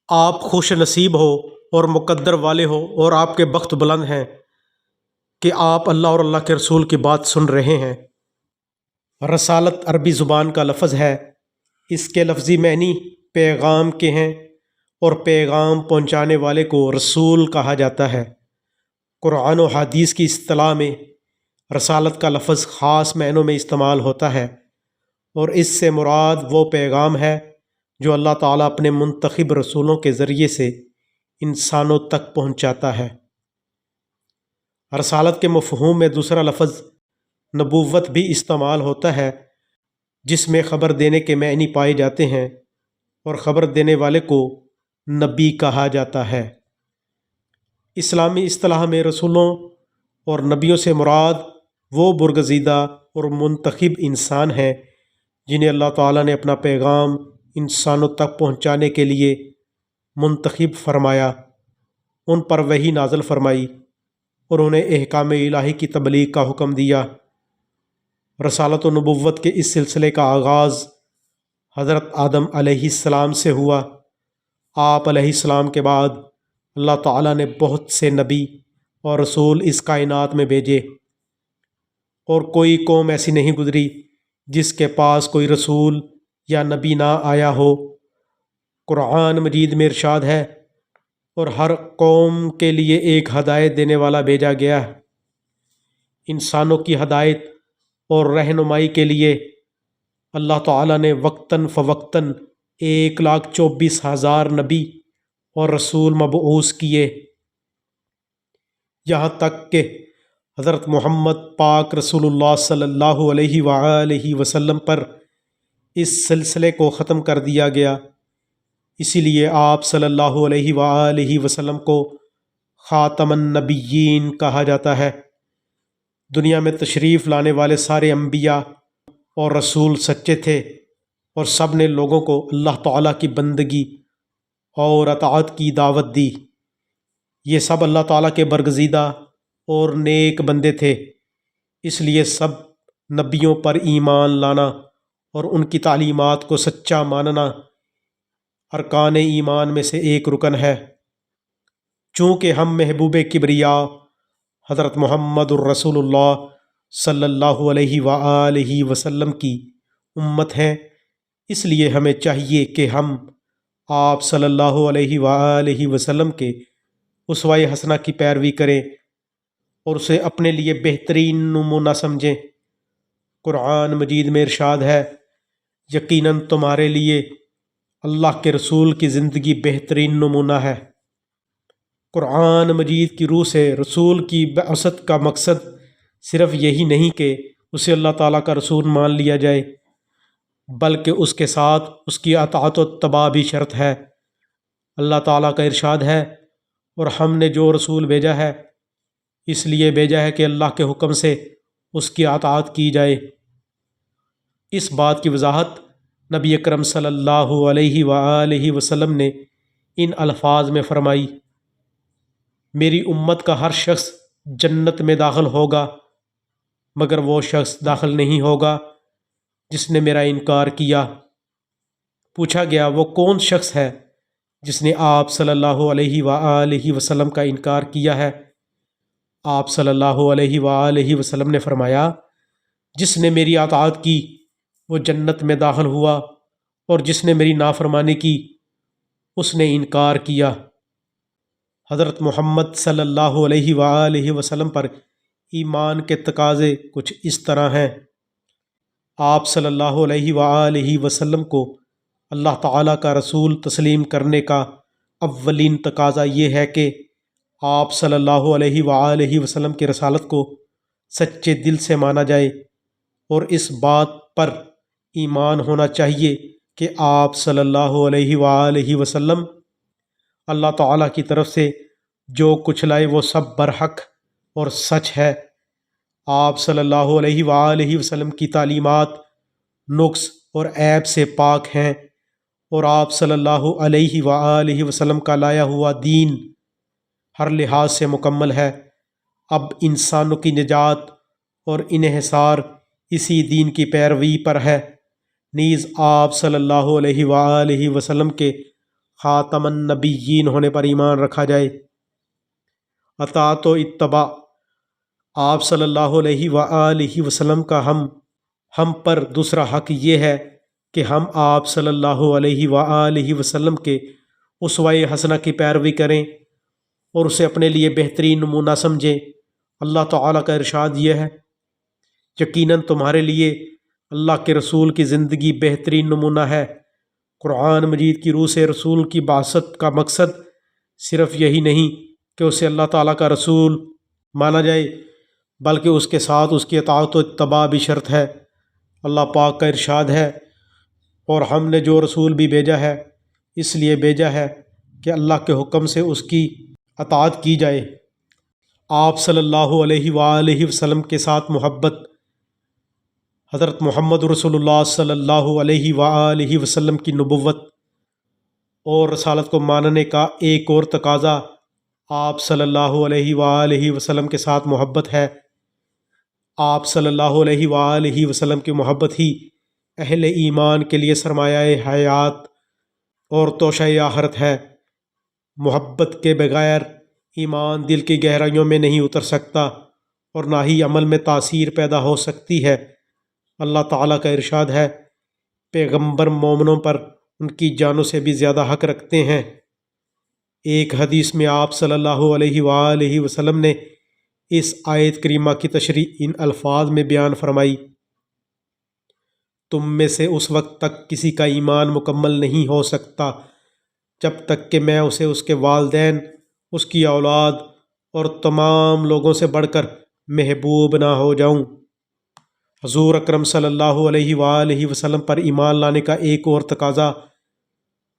آپ خوش نصیب ہو اور مقدر والے ہو اور آپ کے بخت بلند ہیں کہ آپ اللہ اور اللہ کے رسول کی بات سن رہے ہیں۔ رسالت عربی زبان کا لفظ ہے۔ اس کے لفظی معنی پیغام کے ہیں اور پیغام پہنچانے والے کو رسول کہا جاتا ہے۔ قرآن و حدیث کی اصطلاح میں رسالت کا لفظ خاص معنوں میں استعمال ہوتا ہے، اور اس سے مراد وہ پیغام ہے جو اللہ تعالیٰ اپنے منتخب رسولوں کے ذریعے سے انسانوں تک پہنچاتا ہے۔ رسالت کے مفہوم میں دوسرا لفظ نبوت بھی استعمال ہوتا ہے، جس میں خبر دینے کے معنی پائے جاتے ہیں، اور خبر دینے والے کو نبی کہا جاتا ہے۔ اسلامی اصطلاح میں رسولوں اور نبیوں سے مراد وہ برگزیدہ اور منتخب انسان ہیں جنہیں اللہ تعالیٰ نے اپنا پیغام انسانوں تک پہنچانے کے لیے منتخب فرمایا، ان پر وحی نازل فرمائی اور انہیں احکام الہی کی تبلیغ کا حکم دیا۔ رسالت و نبوت کے اس سلسلے کا آغاز حضرت آدم علیہ السلام سے ہوا۔ آپ علیہ السلام کے بعد اللہ تعالیٰ نے بہت سے نبی اور رسول اس کائنات میں بھیجے، اور کوئی قوم ایسی نہیں گزری جس کے پاس کوئی رسول یا نبی نہ آیا ہو۔ قرآن مجید میں ارشاد ہے، اور ہر قوم کے لیے ایک ہدایت دینے والا بھیجا گیا۔ انسانوں کی ہدایت اور رہنمائی کے لیے اللہ تعالیٰ نے وقتاً فوقتاً 1,24,000 نبی اور رسول مبعوث کیے، یہاں تک کہ حضرت محمد پاک رسول اللہ صلی اللہ علیہ وآلہ وسلم پر اس سلسلے کو ختم کر دیا گیا۔ اسی لیے آپ صلی اللہ علیہ وآلہ وسلم کو خاتم النبیین کہا جاتا ہے۔ دنیا میں تشریف لانے والے سارے انبیاء اور رسول سچے تھے، اور سب نے لوگوں کو اللہ تعالیٰ کی بندگی اور اطاعت کی دعوت دی۔ یہ سب اللہ تعالیٰ کے برگزیدہ اور نیک بندے تھے، اس لیے سب نبیوں پر ایمان لانا اور ان کی تعلیمات کو سچا ماننا ارکان ایمان میں سے ایک رکن ہے۔ چونکہ ہم محبوب کبریا حضرت محمد الرسول اللہ صلی اللہ علیہ وآلہ وسلم کی امت ہیں، اس لیے ہمیں چاہیے کہ ہم آپ صلی اللہ علیہ وآلہ وسلم کے اسوہ حسنہ کی پیروی کریں اور اسے اپنے لیے بہترین نمونہ سمجھیں۔ قرآن مجید میں ارشاد ہے، یقیناً تمہارے لیے اللہ کے رسول کی زندگی بہترین نمونہ ہے۔ قرآن مجید کی روح سے رسول کی بعثت کا مقصد صرف یہی نہیں کہ اسے اللہ تعالیٰ کا رسول مان لیا جائے، بلکہ اس کے ساتھ اس کی اطاعت و اتباع بھی شرط ہے۔ اللہ تعالیٰ کا ارشاد ہے، اور ہم نے جو رسول بھیجا ہے اس لیے بھیجا ہے کہ اللہ کے حکم سے اس کی اطاعت کی جائے۔ اس بات کی وضاحت نبی اکرم صلی اللہ علیہ وآلہ وسلم نے ان الفاظ میں فرمائی، میری امت کا ہر شخص جنت میں داخل ہوگا، مگر وہ شخص داخل نہیں ہوگا جس نے میرا انکار کیا۔ پوچھا گیا، وہ کون شخص ہے جس نے آپ صلی اللہ علیہ وآلہ وسلم کا انکار کیا ہے؟ آپ صلی اللہ علیہ وآلہ وسلم نے فرمایا، جس نے میری اطاعت کی وہ جنت میں داخل ہوا، اور جس نے میری نافرمانی کی اس نے انکار کیا۔ حضرت محمد صلی اللہ علیہ وآلہ وسلم پر ایمان کے تقاضے کچھ اس طرح ہیں۔ آپ صلی اللہ علیہ وآلہ وسلم کو اللہ تعالیٰ کا رسول تسلیم کرنے کا اولین تقاضا یہ ہے کہ آپ صلی اللہ علیہ وآلہ وسلم کی رسالت کو سچے دل سے مانا جائے، اور اس بات پر ایمان ہونا چاہیے کہ آپ صلی اللہ علیہ وآلہ وسلم اللہ تعالیٰ کی طرف سے جو کچھ لائے وہ سب برحق اور سچ ہے۔ آپ صلی اللہ علیہ وآلہ وسلم کی تعلیمات نقص اور عیب سے پاک ہیں، اور آپ صلی اللہ علیہ وآلہ وسلم کا لایا ہوا دین ہر لحاظ سے مکمل ہے۔ اب انسانوں کی نجات اور انحصار اسی دین کی پیروی پر ہے۔ نیز آپ صلی اللہ علیہ وآلہ وسلم کے خاتم النبیین ہونے پر ایمان رکھا جائے۔ اطاعت و اتباع، آپ صلی اللہ علیہ وآلہ وسلم کا ہم پر دوسرا حق یہ ہے کہ ہم آپ صلی اللہ علیہ وآلہ وسلم کے اسوہ حسنہ کی پیروی کریں اور اسے اپنے لیے بہترین نمونہ سمجھیں۔ اللہ تعالیٰ کا ارشاد یہ ہے، یقیناً تمہارے لیے اللہ کے رسول کی زندگی بہترین نمونہ ہے۔ قرآن مجید کی روح سے رسول کی بعثت کا مقصد صرف یہی نہیں کہ اسے اللہ تعالیٰ کا رسول مانا جائے، بلکہ اس کے ساتھ اس کی اطاعت و اتباع بھی شرط ہے۔ اللہ پاک کا ارشاد ہے، اور ہم نے جو رسول بھی بھیجا ہے اس لیے بھیجا ہے کہ اللہ کے حکم سے اس کی اطاعت کی جائے۔ آپ صلی اللہ علیہ وآلہ وسلم کے ساتھ محبت، حضرت محمد رسول اللہ صلی اللہ علیہ وآلہ وسلم کی نبوت اور رسالت کو ماننے کا ایک اور تقاضا آپ صلی اللہ علیہ وآلہ وسلم کے ساتھ محبت ہے۔ آپ صلی اللہ علیہ وآلہ وسلم کی محبت ہی اہل ایمان کے لیے سرمایہ حیات اور توشہ آخرت ہے۔ محبت کے بغیر ایمان دل کی گہرائیوں میں نہیں اتر سکتا اور نہ ہی عمل میں تاثیر پیدا ہو سکتی ہے۔ اللہ تعالیٰ کا ارشاد ہے، پیغمبر مومنوں پر ان کی جانوں سے بھی زیادہ حق رکھتے ہیں۔ ایک حدیث میں آپ صلی اللہ علیہ وآلہ وسلم نے اس آیت کریمہ کی تشریح ان الفاظ میں بیان فرمائی، تم میں سے اس وقت تک کسی کا ایمان مکمل نہیں ہو سکتا جب تک کہ میں اسے اس کے والدین، اس کی اولاد اور تمام لوگوں سے بڑھ کر محبوب نہ ہو جاؤں۔ حضور اکرم صلی اللہ علیہ وآلہ وسلم پر ایمان لانے کا ایک اور تقاضا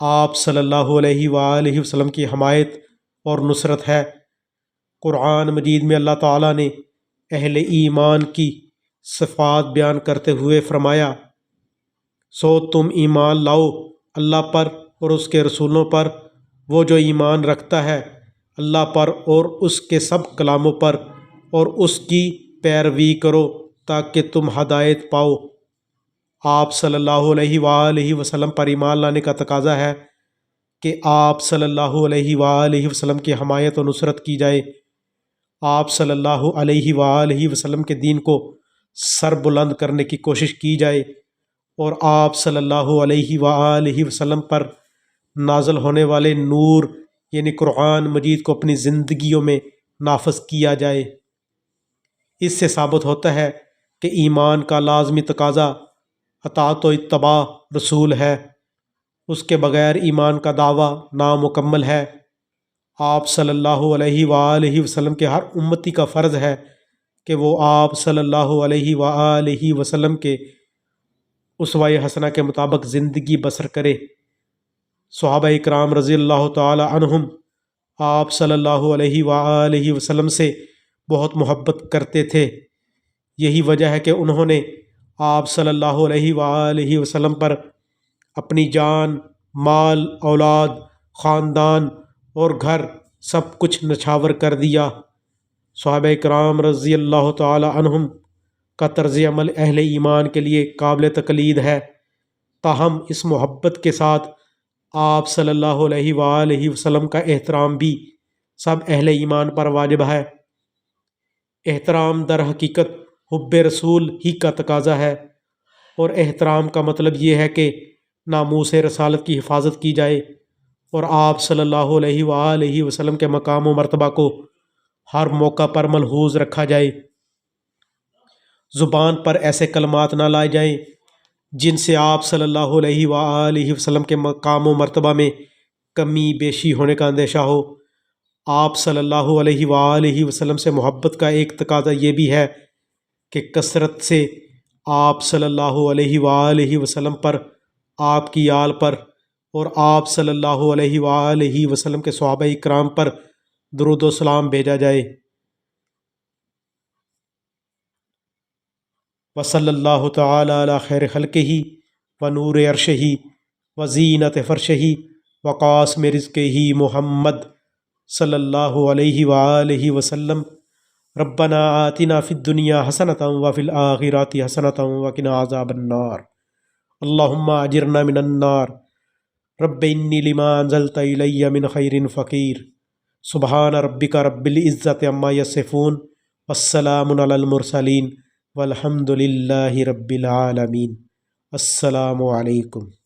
آپ صلی اللہ علیہ وآلہ وسلم کی حمایت اور نصرت ہے۔ قرآن مجید میں اللہ تعالیٰ نے اہل ایمان کی صفات بیان کرتے ہوئے فرمایا، سو تم ایمان لاؤ اللہ پر اور اس کے رسولوں پر، وہ جو ایمان رکھتا ہے اللہ پر اور اس کے سب کلاموں پر، اور اس کی پیروی کرو تاکہ تم ہدایت پاؤ۔ آپ صلی اللہ علیہ وآلہ وسلم پر ایمان لانے کا تقاضا ہے کہ آپ صلی اللہ علیہ وآلہ وسلم کی حمایت و نصرت کی جائے۔ آپ صلی اللہ علیہ وآلہ وسلم کے دین کو سر بلند کرنے کی کوشش کی جائے اور آپ صلی اللہ علیہ وآلہ وسلم پر نازل ہونے والے نور یعنی قرآن مجید کو اپنی زندگیوں میں نافذ کیا جائے۔ اس سے ثابت ہوتا ہے کہ ایمان کا لازمی تقاضا اطاعت و اتباع رسول ہے، اس کے بغیر ایمان کا دعویٰ نامکمل ہے۔ آپ صلی اللہ علیہ وآلہ وسلم کے ہر امتی کا فرض ہے کہ وہ آپ صلی اللہ علیہ وآلہ وسلم کے اسوہ حسنہ کے مطابق زندگی بسر کرے۔ صحابہ اکرام رضی اللہ تعالی عنہم آپ صلی اللہ علیہ وآلہ وسلم سے بہت محبت کرتے تھے، یہی وجہ ہے کہ انہوں نے آپ صلی اللہ علیہ وآلہ وسلم پر اپنی جان، مال، اولاد، خاندان اور گھر سب کچھ نچھاور کر دیا۔ صحابہ اکرام رضی اللہ تعالی عنہم کا طرز عمل اہل ایمان کے لیے قابل تقلید ہے، تاہم اس محبت کے ساتھ آپ صلی اللہ علیہ وآلہ وسلم کا احترام بھی سب اہل ایمان پر واجب ہے۔ احترام در حقیقت حب رسول ہی کا تقاضا ہے، اور احترام کا مطلب یہ ہے کہ ناموس رسالت کی حفاظت کی جائے اور آپ صلی اللہ علیہ وآلہ وسلم کے مقام و مرتبہ کو ہر موقع پر ملحوظ رکھا جائے۔ زبان پر ایسے کلمات نہ لائے جائیں جن سے آپ صلی اللہ علیہ وآلہ وسلم کے مقام و مرتبہ میں کمی بیشی ہونے کا اندیشہ ہو۔ آپ صلی اللہ علیہ وآلہ وسلم سے محبت کا ایک تقاضا یہ بھی ہے کہ کثرت سے آپ صلی اللہ علیہ وآلہ وسلم پر، آپ کی آل پر اور آپ صلی اللہ علیہ وآلہ وسلم کے صحابہ اکرام پر درود و سلام بھیجا جائے۔ وصلی اللہ تعالی علی خیر خلقہ ونور عرشہ وزینت فرشہ وقاسم رزقہ محمد صلی اللہ علیہ وآلہ وسلم۔ ربنا آتنا فی الدنیا حسنۃ وفی الآخرۃ حسنۃ وقنا عذاب النار۔ اللہم اجرنا من النار رب انی لما انزلت الی من خیر فقیر سبحان ربک رب العزت عما یصفون والسلام علی المرسلین والحمد للہ رب العالمین۔ السلام علیکم۔